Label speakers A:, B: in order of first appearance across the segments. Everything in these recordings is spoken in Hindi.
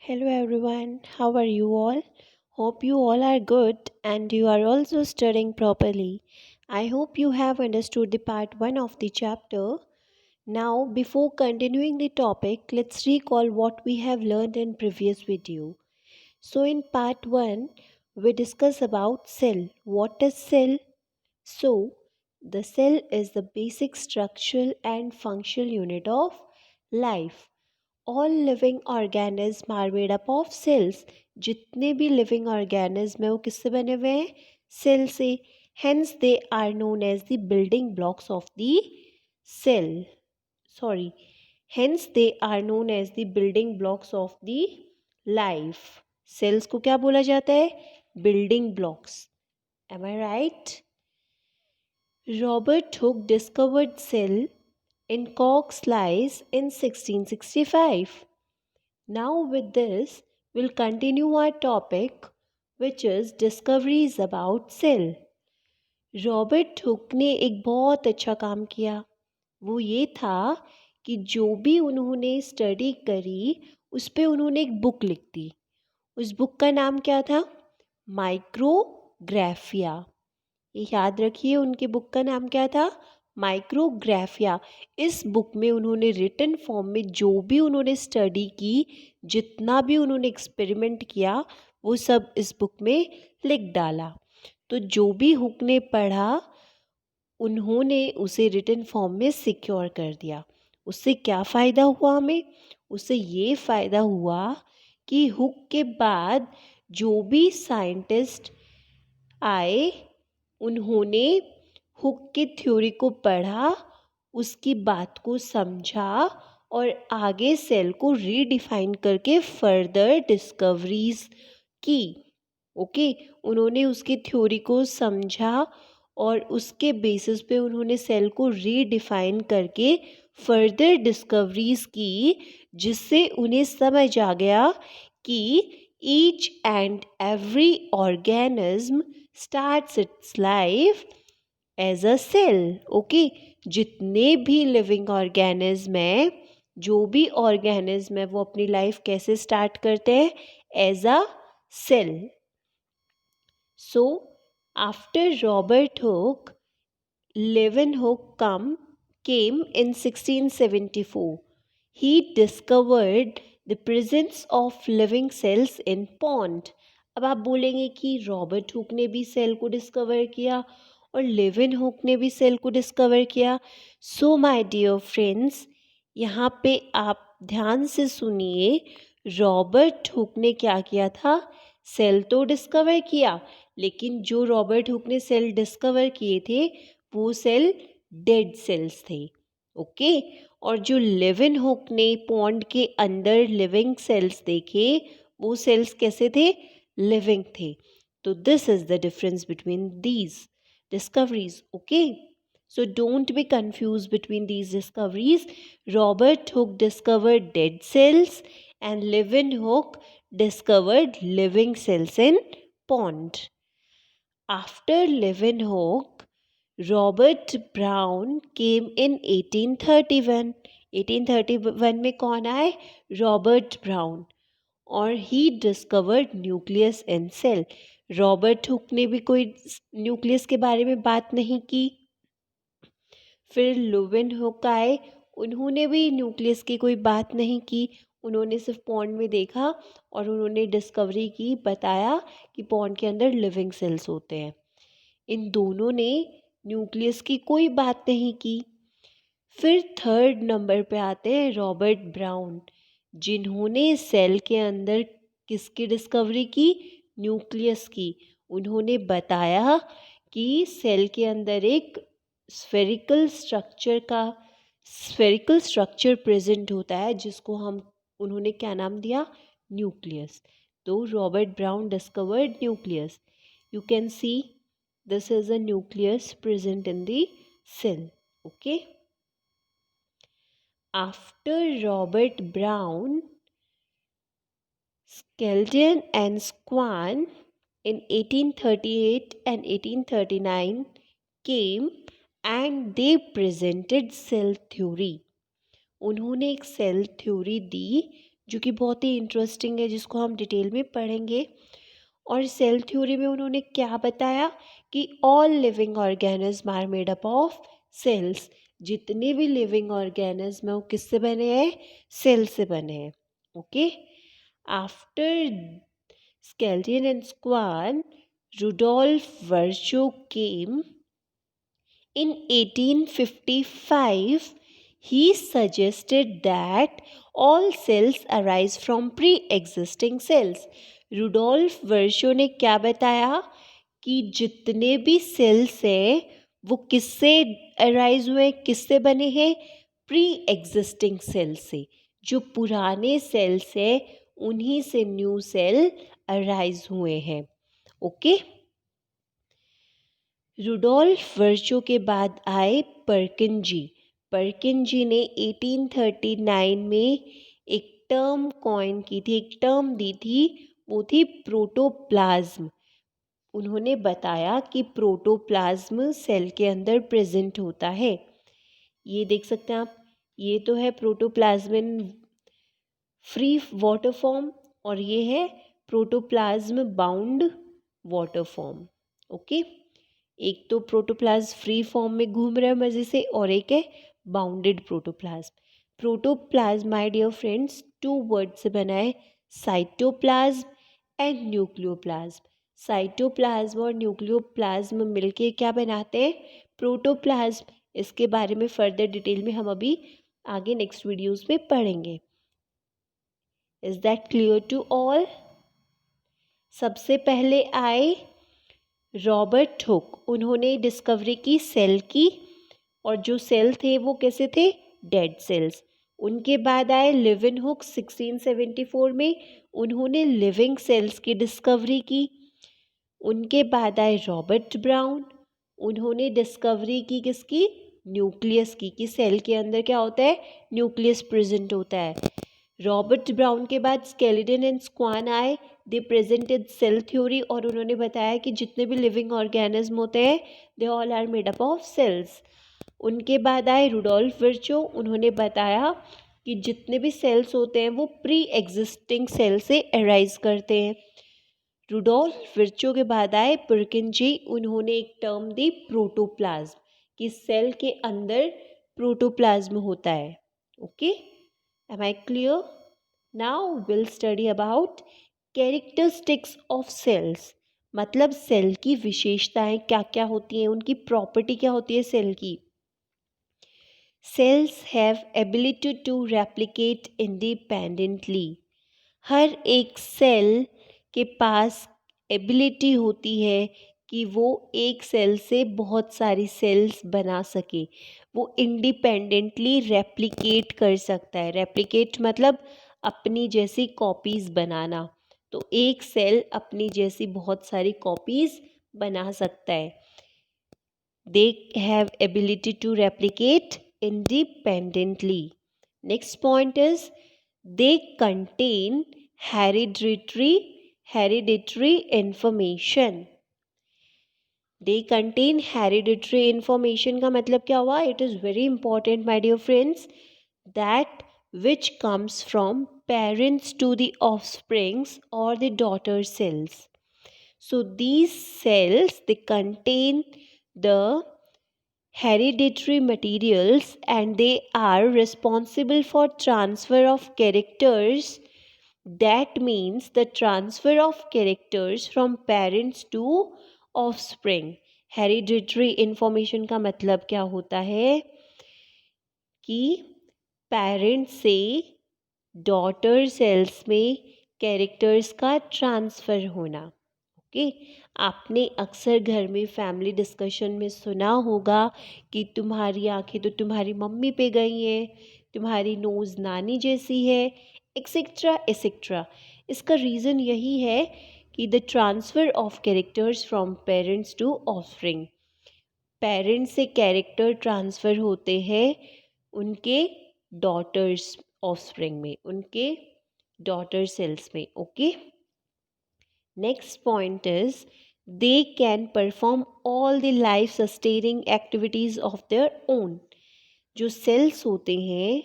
A: Hello everyone, how are you all? Hope you all are good and you are also studying properly. I hope you have understood the part 1 of the chapter. Now, before continuing the topic, let's recall what we have learned in previous video. So in part 1, we discuss about cell. What is cell? So, the cell is the basic structural and functional unit of life. All living organism are made up of cells. जितने भी लिविंग ऑर्गेनिज्म है वो किससे बने हुए हैं? सेल से. Hence they are known as the building blocks of the cell. Sorry, hence they are known as the building blocks of the life. Cells को क्या बोला जाता है? Building blocks. Am I right? Robert Hooke discovered cell in Cork Slice in 1665. Now, with this, we'll continue our topic, which is discoveries about cell. Robert Hooke ने एक बहुत अच्छा काम किया. वो ये था कि जो भी उन्होंने स्टडी करी उस पर उन्होंने एक बुक लिख दी. उस बुक का नाम क्या था? माइक्रोग्राफिया. ये याद रखिए, उनके बुक का नाम क्या था? माइक्रोग्राफिया. इस बुक में उन्होंने रिटन फॉर्म में जो भी उन्होंने स्टडी की, जितना भी उन्होंने एक्सपेरिमेंट किया, वो सब इस बुक में लिख डाला. तो जो भी हुक ने पढ़ा उन्होंने उसे रिटन फॉर्म में सिक्योर कर दिया. उससे क्या फ़ायदा हुआ हमें? उससे ये फ़ायदा हुआ कि हुक के बाद जो भी साइंटिस्ट आए उन्होंने हुक की थ्योरी को पढ़ा, उसकी बात को समझा और आगे सेल को रीडिफाइन करके फर्दर डिस्कवरीज की. ओके, उन्होंने उसकी थ्योरी को समझा और उसके बेसिस पे उन्होंने सेल को रीडिफाइन करके फर्दर डिस्कवरीज की, जिससे उन्हें समझ आ गया कि each and every organism starts its life as a cell. Okay, जितने भी लिविंग ऑर्गेनिज्म हैं, जो भी ऑर्गेनिज्म है, वो अपनी लाइफ कैसे स्टार्ट करते हैं? As a cell. So after Robert Hooke, Leeuwenhoek came in 1674. He discovered the presence of living cells in pond. अब आप बोलेंगे कि रॉबर्ट हुक ने भी सेल को डिस्कवर किया और लेवेनहुक ने भी सेल को डिस्कवर किया. सो माय डियर फ्रेंड्स, यहाँ पे आप ध्यान से सुनिए. रॉबर्ट हुक ने क्या किया था? सेल तो डिस्कवर किया, लेकिन जो रॉबर्ट हुक ने सेल डिस्कवर किए थे वो सेल डेड सेल्स थे. ओके, और जो लेवेनहुक ने पॉन्ड के अंदर लिविंग सेल्स देखे, वो सेल्स कैसे थे? लिविंग थे. तो this is the difference between these discoveries. Okay, so don't be confused between these discoveries. Robert Hooke discovered dead cells and Leeuwenhoek discovered living cells in pond. After Leeuwenhoek, Robert Brown came in 1831. 1831 में कौन आए? Robert Brown. और he discovered nucleus in cell. Robert Hooke ने भी कोई न्यूक्लियस के बारे में बात नहीं की. फिर लेeuwenhoek आए, उन्होंने भी न्यूक्लियस की कोई बात नहीं की. उन्होंने सिर्फ पॉन्ड में देखा और उन्होंने डिस्कवरी की, बताया कि पॉन्ड के अंदर लिविंग सेल्स होते हैं. इन दोनों ने न्यूक्लियस की कोई बात नहीं की. फिर थर्ड नंबर पे आते हैं रॉबर्ट ब्राउन, जिन्होंने सेल के अंदर किसकी डिस्कवरी की? न्यूक्लियस की. उन्होंने बताया कि सेल के अंदर एक स्फेरिकल स्ट्रक्चर प्रेजेंट होता है, जिसको उन्होंने क्या नाम दिया? न्यूक्लियस. तो Robert brown discovered nucleus. You can see this is a nucleus present in the cell. Okay. After Robert Brown, Skeldon and Swan in 1838 and 1839 came and they presented cell theory. उन्होंने एक सेल थ्योरी दी जो कि बहुत ही इंटरेस्टिंग है, जिसको हम डिटेल में पढ़ेंगे। और सेल थ्योरी में उन्होंने क्या बताया कि all living organism are made up of cells. जितने भी लिविंग ऑर्गेनिज्म है वो किससे बने हैं? सेल से बने हैं। Okay, after Schleiden and Schwann, Rudolf Virchow came in 1855. He suggested that all cells arise from pre-existing cells. Rudolf Virchow ने क्या बताया कि जितने भी सेल्स हैं वो किससे अराइज हुए, किससे बने हैं? प्री एग्जिस्टिंग सेल से। जो पुराने सेल्स हैं उन्हीं से न्यू सेल अराइज हुए हैं। ओके, रुडोल्फ वर्चो के बाद आए पर्किन जी। पर्किन जी ने 1839 में एक टर्म कॉइन की थी, एक टर्म दी थी, वो थी प्रोटोप्लाज्म। उन्होंने बताया कि प्रोटोप्लाज्म सेल के अंदर प्रेजेंट होता है। ये देख सकते हैं आप, ये तो है protoplasm in free water form और ये है protoplasm bound water form. Okay, एक तो प्रोटोप्लाज्म फ्री फॉर्म में घूम रहा है मज़े से और एक है bounded protoplasm. Protoplasm my dear friends two word से बना है, साइटोप्लाज्म एंड न्यूक्लियोप्लाज्म। साइटोप्लाज्म और न्यूक्लियोप्लाज्म मिलके क्या बनाते हैं? प्रोटोप्लाज्म। इसके बारे में फर्दर डिटेल में हम अभी आगे नेक्स्ट वीडियोस में पढ़ेंगे। Is that clear to all? सबसे पहले आए रॉबर्ट हुक। उन्होंने डिस्कवरी की सेल की, और जो सेल थे वो कैसे थे? Dead cells. उनके बाद आए लिविन हुक 1674 में। उन्होंने लिविंग सेल्स की डिस्कवरी की। उनके बाद आए रॉबर्ट ब्राउन। उन्होंने डिस्कवरी की किसकी? न्यूक्लियस की, कि सेल के अंदर क्या होता है? न्यूक्लियस प्रेजेंट होता है। रॉबर्ट ब्राउन के बाद स्केलेटन एंड स्क्वान आए। दे प्रेजेंटेड सेल थ्योरी, और उन्होंने बताया कि जितने भी लिविंग ऑर्गेनिज्म होते हैं they all are made up of cells. उनके बाद आए रुडोल्फ वर्चो। उन्होंने बताया कि जितने भी सेल्स होते हैं वो प्री एग्जिस्टिंग सेल से अराइज करते हैं। रुडोल्फ वर्चो के बाद आए पर्किन जी। उन्होंने एक टर्म दी प्रोटोप्लाज्म, कि सेल के अंदर प्रोटोप्लाज्म होता है। Okay, am I clear? Now we'll study about characteristics of cells। मतलब सेल की विशेषताएं क्या क्या होती हैं, उनकी प्रॉपर्टी क्या होती है सेल की। Cells have ability to replicate independently. हर एक सेल के पास एबिलिटी होती है कि वो एक सेल से बहुत सारी सेल्स बना सके। वो इंडिपेंडेंटली रेप्लिकेट कर सकता है। रेप्लिकेट मतलब अपनी जैसी कॉपीज़ बनाना। तो एक सेल अपनी जैसी बहुत सारी कॉपीज़ बना सकता है। They have ability to replicate independently. Next point is they contain hereditary information। They contain hereditary information का मतलब क्या हुआ? It is very important my dear friends, that which comes from parents to the offsprings or the daughter cells. So these cells, they contain the hereditary materials and they are responsible for transfer of characters। That means the transfer of characters from parents to offspring। hereditary information का मतलब क्या होता है कि पेरेंट्स से डॉटर सेल्स में कैरेक्टर्स का ट्रांसफ़र होना। ओके, आपने अक्सर घर में फैमिली डिस्कशन में सुना होगा कि तुम्हारी आंखें तो तुम्हारी मम्मी पे गई हैं, तुम्हारी नोज़ नानी जैसी है, एक्सेट्रा एक्सेट्रा। इसका रीज़न यही है कि the transfer of characters from parents to offspring. Parents से कैरेक्टर ट्रांसफ़र होते हैं उनके डॉटर्स ऑफस्प्रिंग में, उनके डॉटर सेल्स में। Okay, next point is they can perform all the life sustaining activities of their own। जो सेल्स होते हैं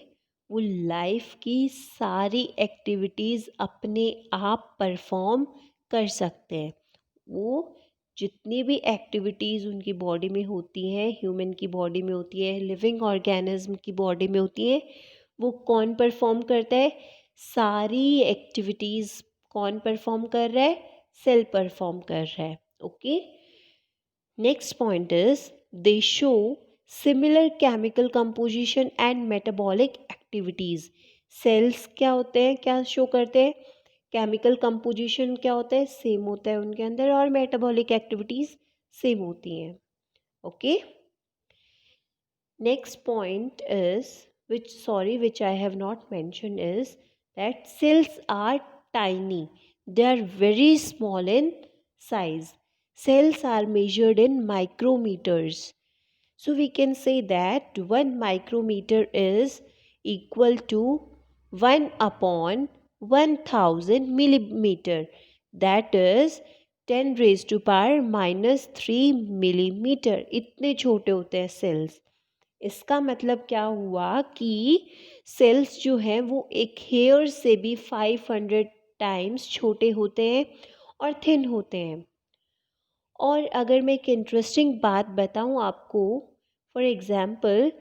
A: वो लाइफ की सारी एक्टिविटीज़ अपने आप परफॉर्म कर सकते हैं। वो जितनी भी एक्टिविटीज़ उनकी बॉडी में होती हैं, ह्यूमन की बॉडी में होती है, लिविंग ऑर्गेनिज्म की बॉडी में होती है, वो कौन परफॉर्म करता है? सारी एक्टिविटीज़ कौन परफॉर्म कर रहा है? सेल परफॉर्म कर रहा है। Okay, next point is they show similar chemical composition and metabolic activities. Cells क्या होते हैं, क्या शो करते हैं? केमिकल कंपोजिशन क्या होता है? सेम होता है उनके अंदर, और मेटाबॉलिक एक्टिविटीज़ सेम होती हैं। Okay, next point is which I have not mentioned is that cells are tiny. They are very small in size. Cells are measured in micrometers. So we can say that 1 micrometer is equal to 1 upon 1000 millimeter. That is 10 raised to power minus 3 millimeter. इतने छोटे होते हैं सेल्स। इसका मतलब क्या हुआ कि सेल्स जो हैं वो एक हेयर से भी 500 टाइम्स छोटे होते हैं और थिन होते हैं। और अगर मैं एक इंटरेस्टिंग बात बताऊं आपको, फॉर एग्ज़ाम्पल,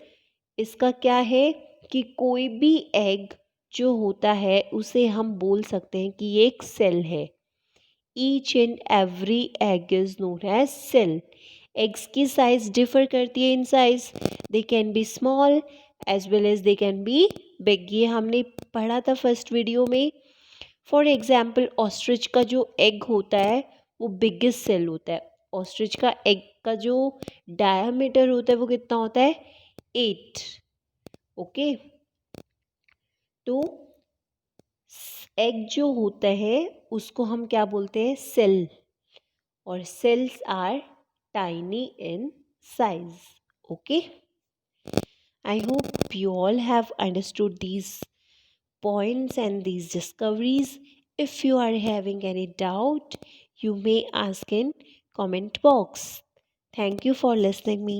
A: इसका क्या है कि कोई भी एग जो होता है उसे हम बोल सकते हैं कि ये एक सेल है। Each and every egg is known as cell. Eggs की साइज डिफर करती है in size. They can be small as well as they can be big. ये हमने पढ़ा था फर्स्ट वीडियो में। फॉर एग्जाम्पल, ऑस्ट्रिच का जो एग होता है वो बिगेस्ट सेल होता है। ऑस्ट्रिच का एग का जो डायामीटर होता है वो कितना होता है? 8। ओके, तो एग जो होता है उसको हम क्या बोलते हैं? सेल। और cells are tiny in size. Okay, I hope you all have understood these points and these discoveries. If you are having any doubt, you may ask in comment box. Thank you for listening me.